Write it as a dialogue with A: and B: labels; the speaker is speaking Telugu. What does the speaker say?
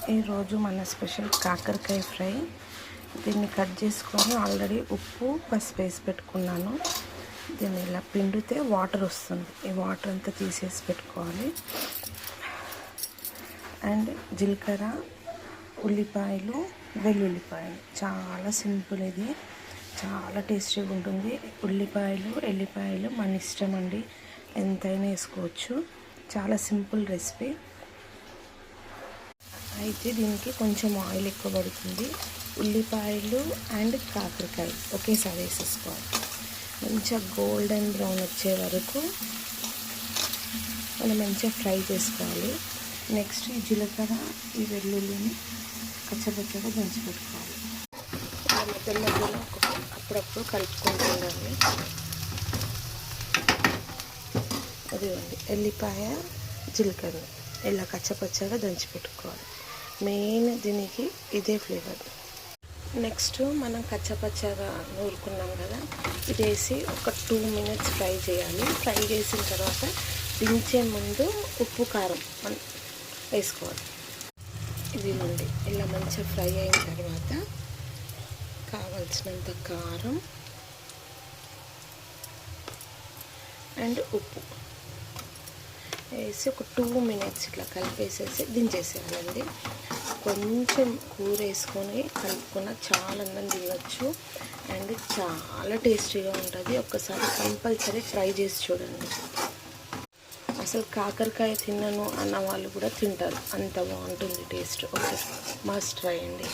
A: ఈరోజు మన స్పెషల్ కాకరకాయ ఫ్రై. దీన్ని కట్ చేసుకొని ఆల్రెడీ ఉప్పు పసుపు వేసి పెట్టుకున్నాను. దీన్ని ఇలా పిండితే వాటర్ వస్తుంది. ఈ వాటర్ అంతా తీసేసి పెట్టుకోవాలి. అండ్ జీలకర్ర, ఉల్లిపాయలు, వెల్లుల్లిపాయలు. చాలా సింపుల్, ఇది చాలా టేస్టీగా ఉంటుంది. ఉల్లిపాయలు, ఎల్లిపాయలు మన ఇష్టం అండి, ఎంతైనా వేసుకోవచ్చు. చాలా సింపుల్ రెసిపీ. అయితే దీనికి కొంచెం ఆయిల్ ఎక్కువ పడుతుంది. ఉల్లిపాయలు అండ్ కాకరకాయ ఒకేసారి వేసేసుకోవాలి. మంచిగా గోల్డెన్ బ్రౌన్ వచ్చే వరకు మనం మంచిగా ఫ్రై చేసుకోవాలి. నెక్స్ట్ ఈ జీలకర్ర, ఈ వెల్లుల్లిని కచ్చపచ్చగా దంచి పెట్టుకోవాలి. మధ్య మధ్యలో అప్పుడప్పుడు కలుపుకుంటూ ఉండాలి. అదివ్వండి, ఎల్లిపాయ, జీలకర్ర ఇలా కచ్చపచ్చగా దంచి పెట్టుకోవాలి. మెయిన్ దీనికి ఇదే ఫ్లేవర్. నెక్స్ట్ మనం కచ్చపచ్చగా నూరుకున్నాం కదా, ఇది వేసి ఒక 2 minutes ఫ్రై చేయాలి. ఫ్రై చేసిన తర్వాత దించే ముందు ఉప్పు, కారం వేసుకోవాలి. ఇది నుండి ఇలా మంచిగా ఫ్రై అయిన తర్వాత కావాల్సినంత కారం అండ్ ఉప్పు వేసి ఒక 2 minutes ఇట్లా కలిపేసేసి దించేసేయాలండి. కొంచెం కూర వేసుకొని కలుపుకున్న చాలా అన్నం తినచ్చు అండ్ చాలా టేస్టీగా ఉంటుంది. ఒక్కసారి కంపల్సరీ ట్రై చేసి చూడండి. అసలు కాకరకాయ తినను అన్న వాళ్ళు కూడా తింటారు, అంత బాగుంటుంది టేస్ట్. ఓకే, మస్ట్ ట్రై అండి.